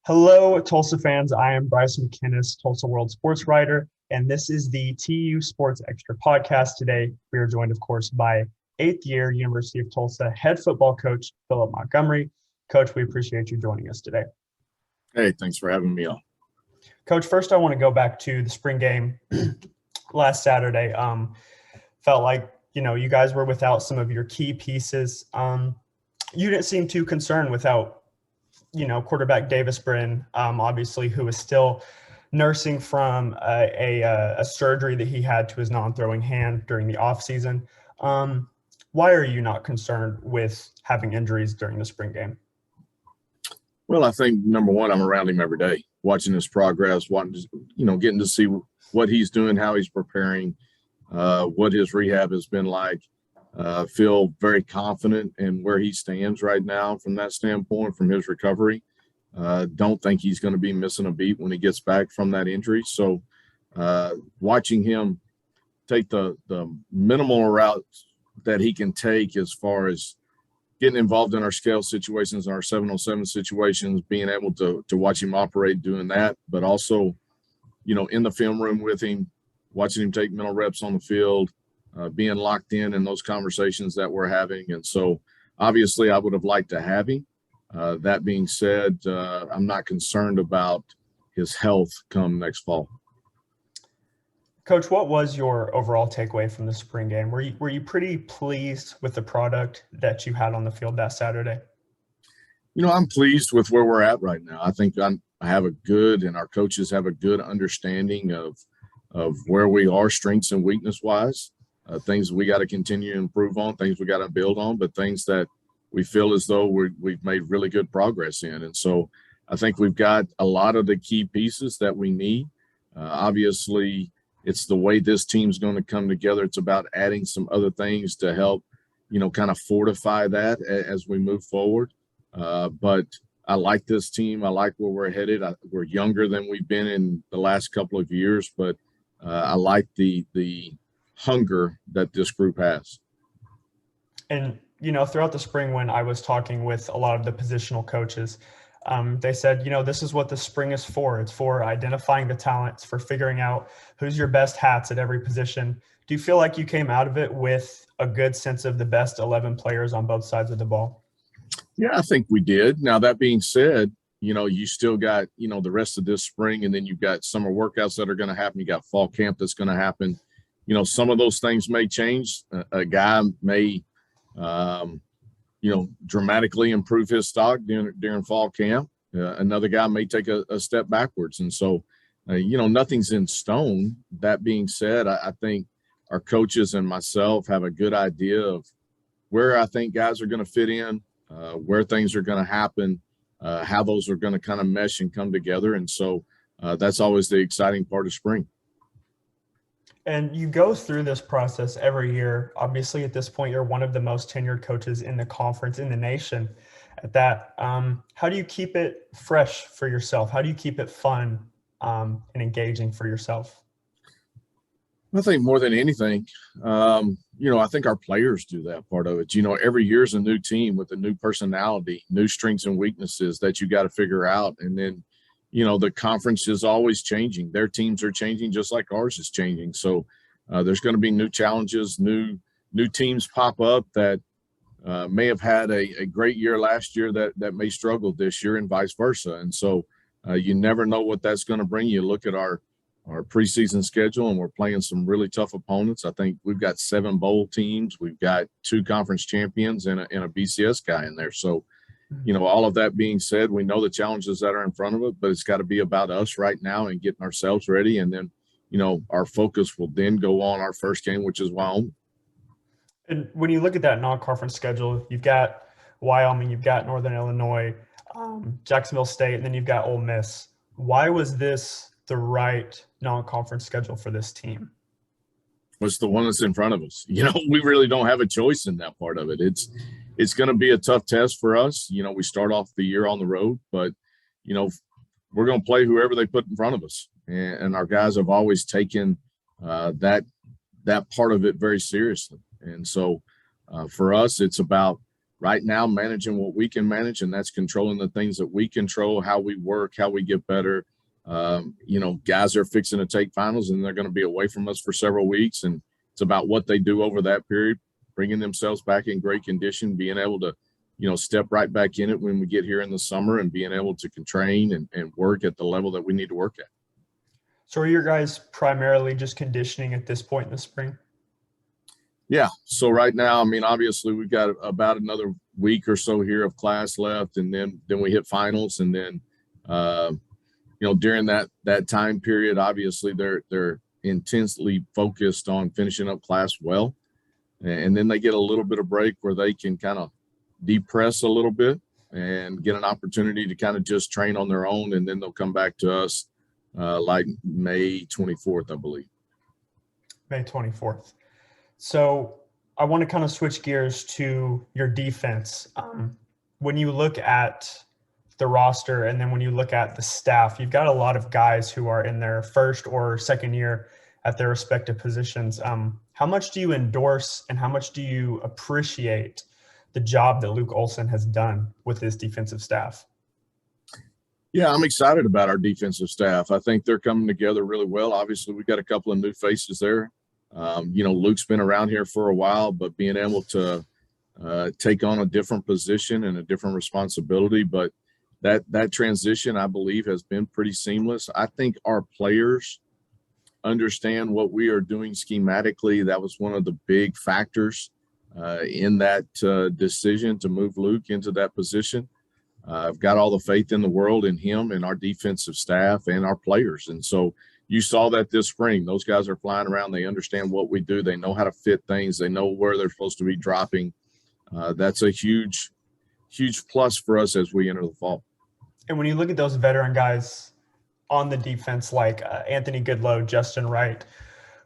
Hello, Tulsa fans. I am Bryce McKinnis, Tulsa World sports writer, and this is the TU Sports Extra podcast. Today, we are joined, of course, by eighth-year University of Tulsa head football coach Philip Montgomery. Coach, we appreciate you joining us today. Hey, thanks for having me on. Coach, first I want to go back to the spring game last Saturday. Felt like, you guys were without some of your key pieces. You didn't seem too concerned without quarterback Davis Brin, obviously, who is still nursing from a surgery that he had to his non-throwing hand during the offseason. Why are you not concerned with having injuries during the spring game? Well, I think, number one, I'm around him every day, watching his progress, getting to see what he's doing, how he's preparing, what his rehab has been like. Feel very confident in where he stands right now from that standpoint, from his recovery. Don't think he's going to be missing a beat when he gets back from that injury. So watching him take the minimal route that he can take as far as getting involved in our scale situations and our 707 situations, being able to watch him operate doing that, but also, in the film room with him, watching him take mental reps on the field, being locked in those conversations that we're having. And so obviously I would have liked to have him. That being said, I'm not concerned about his health come next fall. Coach, what was your overall takeaway from the spring game? Were you pretty pleased with the product that you had on the field that Saturday? I'm pleased with where we're at right now. I think I have a good, and our coaches have a good understanding of where we are strengths and weakness wise. Things we got to continue to improve on, things we got to build on, but things that we feel as though we've made really good progress in. And so I think we've got a lot of the key pieces that we need. Obviously, it's the way this team's going to come together. It's about adding some other things to help, kind of fortify that as we move forward. But I like this team. I like where we're headed. We're younger than we've been in the last couple of years, but I like the hunger that this group has. And, throughout the spring when I was talking with a lot of the positional coaches, they said, this is what the spring is for. It's for identifying the talents, for figuring out who's your best hats at every position. Do you feel like you came out of it with a good sense of the best 11 players on both sides of the ball? Yeah, I think we did. Now, that being said, you still got, the rest of this spring, and then you've got summer workouts that are going to happen. You got fall camp that's going to happen. Some of those things may change. A guy may, dramatically improve his stock during fall camp. Another guy may take a step backwards. And so, nothing's in stone. That being said, I think our coaches and myself have a good idea of where I think guys are going to fit in, where things are going to happen, how those are going to kind of mesh and come together. And so that's always the exciting part of spring. And you go through this process every year. Obviously, at this point, you're one of the most tenured coaches in the conference, in the nation at that. How do you keep it fresh for yourself? How do you keep it fun and engaging for yourself? I think more than anything, I think our players do that part of it. Every year is a new team with a new personality, new strengths and weaknesses that you got to figure out. And then, the conference is always changing. Their teams are changing just like ours is changing. So there's going to be new challenges, new teams pop up that may have had a great year last year that may struggle this year and vice versa. And so you never know what that's going to bring. You look at our preseason schedule, and we're playing some really tough opponents. I think we've got 7 bowl teams. We've got 2 conference champions and a BCS guy in there. So, all of that being said, we know the challenges that are in front of it, but it's got to be about us right now and getting ourselves ready. And then, our focus will then go on our first game, which is Wyoming. And when you look at that non-conference schedule, you've got Wyoming, you've got Northern Illinois, Jacksonville State, and then you've got Ole Miss. Why was this the right non-conference schedule for this team? What's the one that's in front of us? We really don't have a choice in that part of it. It's going to be a tough test for us. We start off the year on the road, but, we're going to play whoever they put in front of us. And our guys have always taken that part of it very seriously. And so for us, it's about, right now managing what we can manage, and that's controlling the things that we control, how we work, how we get better. Guys are fixing to take finals, and they're going to be away from us for several weeks, and it's about what they do over that period, bringing themselves back in great condition, being able to, step right back in it when we get here in the summer, and being able to train and work at the level that we need to work at. So are your guys primarily just conditioning at this point in the spring? Yeah. So right now, obviously we've got about another week or so here of class left, and then we hit finals, and then during that time period, obviously they're intensely focused on finishing up class well, and then they get a little bit of break where they can kind of depress a little bit and get an opportunity to kind of just train on their own, and then they'll come back to us like May 24th, I believe. May 24th. So I want to kind of switch gears to your defense. When you look at the roster, and then when you look at the staff, you've got a lot of guys who are in their first or second year at their respective positions. How much do you endorse, and how much do you appreciate the job that Luke Olson has done with his defensive staff? Yeah, I'm excited about our defensive staff. I think they're coming together really well. Obviously, we've got a couple of new faces there. Luke's been around here for a while, but being able to take on a different position and a different responsibility. But that transition, I believe, has been pretty seamless. I think our players understand what we are doing schematically. That was one of the big factors in that decision to move Luke into that position. I've got all the faith in the world in him and our defensive staff and our players. And so you saw that this spring. Those guys are flying around. They understand what we do. They know how to fit things. They know where they're supposed to be dropping. That's a huge, huge plus for us as we enter the fall. And when you look at those veteran guys on the defense, like Anthony Goodlow, Justin Wright,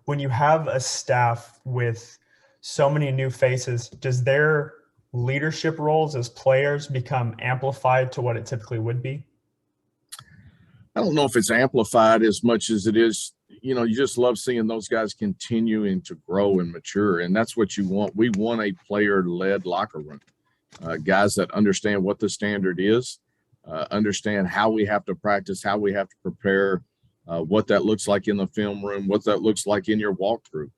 when you have a staff with so many new faces, does their leadership roles as players become amplified to what it typically would be? I don't know if it's amplified as much as it is, you just love seeing those guys continuing to grow and mature. And that's what you want. We want a player-led locker room, guys that understand what the standard is, understand how we have to practice, how we have to prepare, what that looks like in the film room, what that looks like in your walkthrough.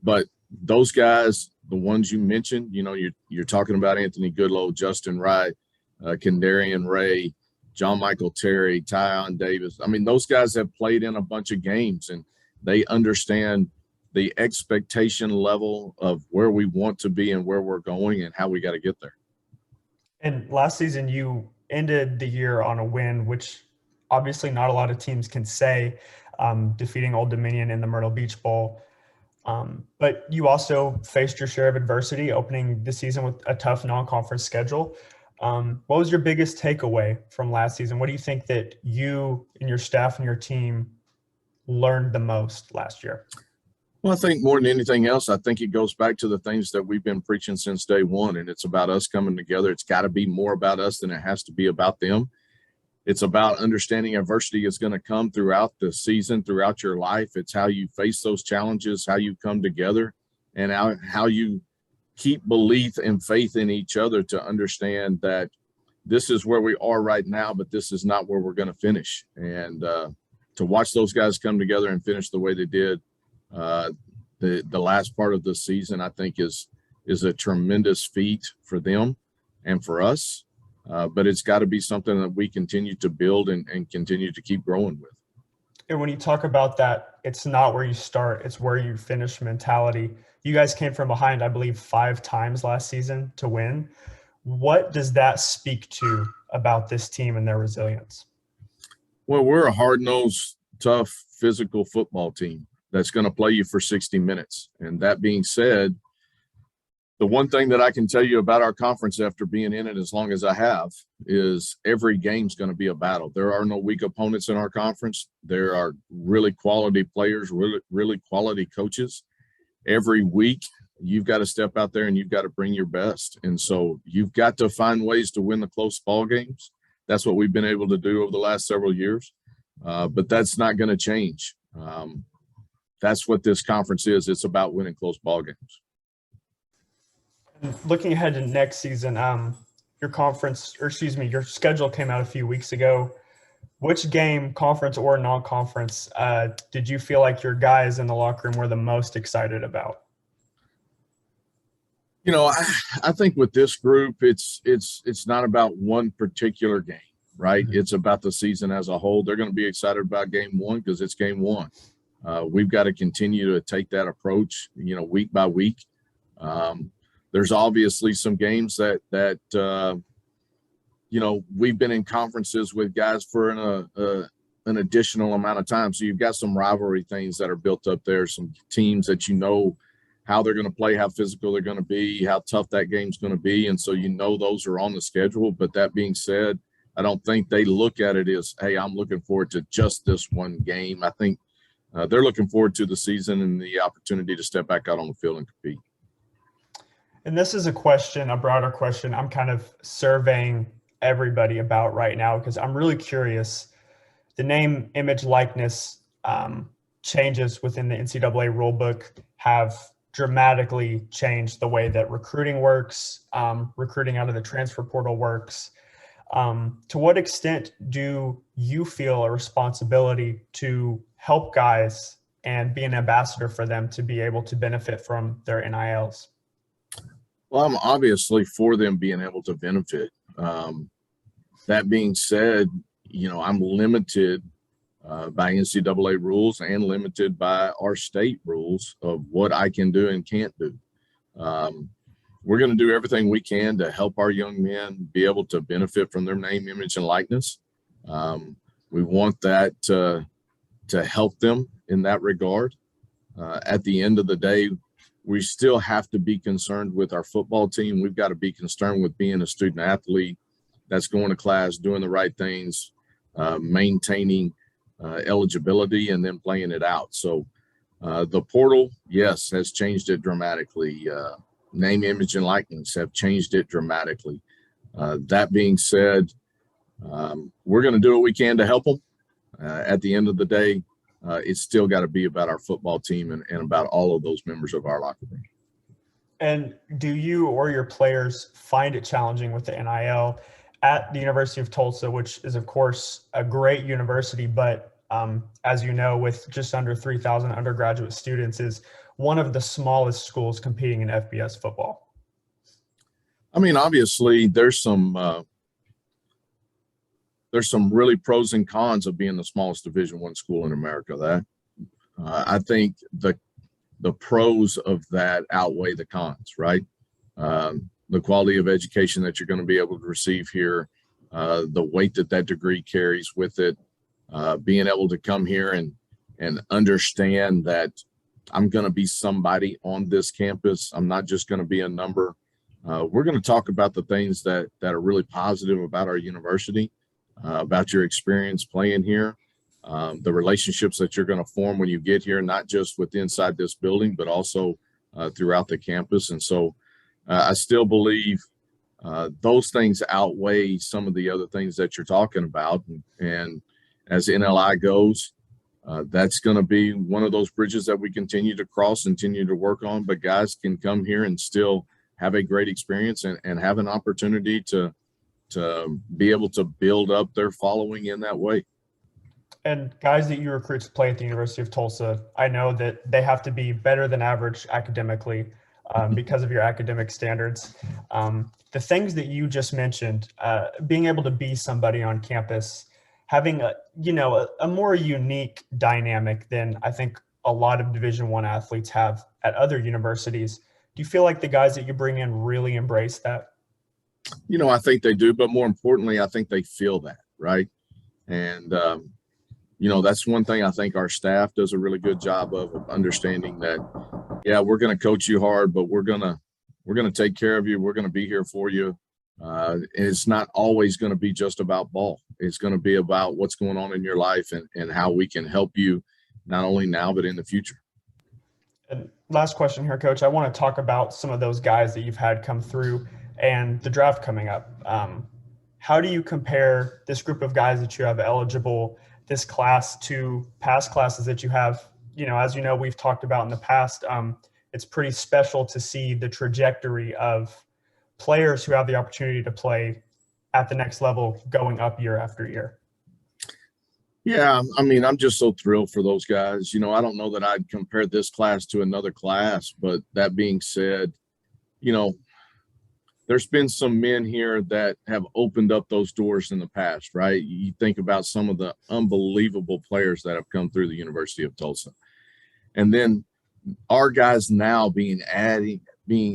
But those guys, the ones you mentioned, you're talking about Anthony Goodlow, Justin Wright, Kendarian Ray, John Michael Terry, Tyon Davis. Those guys have played in a bunch of games, and they understand the expectation level of where we want to be and where we're going and how we got to get there. And last season, you ended the year on a win, which obviously not a lot of teams can say, defeating Old Dominion in the Myrtle Beach Bowl. But you also faced your share of adversity, opening the season with a tough non-conference schedule. What was your biggest takeaway from last season? What do you think that you and your staff and your team learned the most last year? Well, I think more than anything else, I think it goes back to the things that we've been preaching since day one, and it's about us coming together. It's got to be more about us than it has to be about them. It's about understanding adversity is going to come throughout the season, throughout your life. It's how you face those challenges, how you come together, and how you keep belief and faith in each other to understand that this is where we are right now, but this is not where we're going to finish. And to watch those guys come together and finish the way they did the last part of the season, I think is a tremendous feat for them and for us. But it's got to be something that we continue to build and continue to keep growing with. And when you talk about that, it's not where you start, it's where you finish mentality. You guys came from behind, I believe, 5 times last season to win. What does that speak to about this team and their resilience? Well, we're a hard-nosed, tough, physical football team that's going to play you for 60 minutes. And that being said, the one thing that I can tell you about our conference after being in it as long as I have is every game's going to be a battle. There are no weak opponents in our conference. There are really quality players, really quality coaches. Every week, you've got to step out there and you've got to bring your best. And so you've got to find ways to win the close ball games. That's what we've been able to do over the last several years. But that's not going to change. That's what this conference is. It's about winning close ball games. Looking ahead to next season, your schedule came out a few weeks ago. Which game, conference or non-conference, did you feel like your guys in the locker room were the most excited about? I think with this group, it's not about one particular game, right? Mm-hmm. It's about the season as a whole. They're going to be excited about game one because it's game one. We've got to continue to take that approach, week by week. There's obviously some games that we've been in conferences with guys for an additional amount of time. So you've got some rivalry things that are built up there, some teams that how they're going to play, how physical they're going to be, how tough that game's going to be. And so those are on the schedule. But that being said, I don't think they look at it as, hey, I'm looking forward to just this one game. I think they're looking forward to the season and the opportunity to step back out on the field and compete. And this is a broader question I'm kind of surveying everybody about right now because I'm really curious. The name, image, likeness changes within the NCAA rulebook have dramatically changed the way that recruiting works, recruiting out of the transfer portal works. To what extent do you feel a responsibility to help guys and be an ambassador for them to be able to benefit from their NILs? Well, I'm obviously for them being able to benefit. That being said, I'm limited by NCAA rules and limited by our state rules of what I can do and can't do. We're going to do everything we can to help our young men be able to benefit from their name, image, and likeness. We want that to help them in that regard. At the end of the day, we still have to be concerned with our football team. We've got to be concerned with being a student athlete that's going to class, doing the right things, maintaining eligibility, and then playing it out. So the portal, yes, has changed it dramatically. Name, image, and likeness have changed it dramatically. That being said, we're going to do what we can to help them. At the end of the day, it's still got to be about our football team and about all of those members of our locker room. And do you or your players find it challenging with the NIL at the University of Tulsa, which is, of course, a great university, but as you know, with just under 3,000 undergraduate students, is one of the smallest schools competing in FBS football? I mean, obviously, there's some really pros and cons of being the smallest Division I school in America. That I think the pros of that outweigh the cons, right? The quality of education that you're going to be able to receive here, the weight that degree carries with it, being able to come here and understand that I'm going to be somebody on this campus. I'm not just going to be a number. We're going to talk about the things that are really positive about our university, about your experience playing here, the relationships that you're going to form when you get here, not just with inside this building, but also throughout the campus. And so I still believe those things outweigh some of the other things that you're talking about. And as NLI goes, that's going to be one of those bridges that we continue to cross, continue to work on. But guys can come here and still have a great experience and have an opportunity to be able to build up their following in that way. And guys that you recruit to play at the University of Tulsa, I know that they have to be better than average academically because of your academic standards. The things that you just mentioned, being able to be somebody on campus, having a more unique dynamic than I think a lot of Division I athletes have at other universities. Do you feel like the guys that you bring in really embrace that? I think they do, but more importantly, I think they feel that, right? And, that's one thing I think our staff does a really good job of understanding that, yeah, we're going to coach you hard, but we're going to take care of you. We're going to be here for you. It's not always going to be just about ball. It's going to be about what's going on in your life and how we can help you not only now, but in the future. And last question here, Coach. I want to talk about some of those guys that you've had come through and the draft coming up. How do you compare this group of guys that you have eligible, this class, to past classes that you have? As you know, we've talked about in the past, it's pretty special to see the trajectory of players who have the opportunity to play at the next level going up year after year. Yeah, I mean, I'm just so thrilled for those guys. I don't know that I'd compare this class to another class, but that being said, there's been some men here that have opened up those doors in the past, right? You think about some of the unbelievable players that have come through the University of Tulsa. And then our guys now being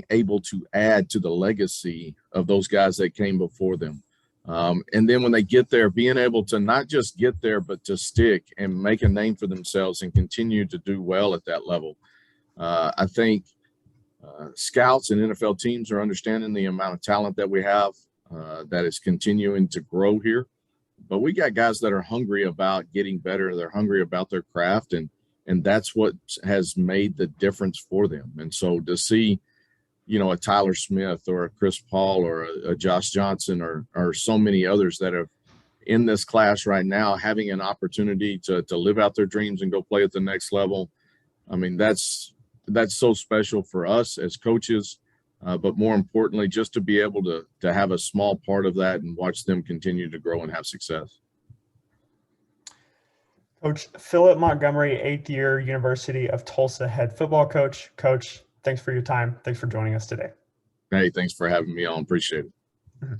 able to add to the legacy of those guys that came before them. And then when they get there, being able to not just get there, but to stick and make a name for themselves and continue to do well at that level. I think scouts and NFL teams are understanding the amount of talent that we have that is continuing to grow here. But we got guys that are hungry about getting better. They're hungry about their craft, and that's what has made the difference for them. And so to see, a Tyler Smith or a Chris Paul or a Josh Johnson or so many others that are in this class right now having an opportunity to live out their dreams and go play at the next level. I mean, that's so special for us as coaches, but more importantly, just to be able to have a small part of that and watch them continue to grow and have success. Coach Philip Montgomery, 8th year University of Tulsa head football coach. Coach, thanks for your time. Thanks for joining us today. Hey, thanks for having me on. Appreciate it. Mm-hmm.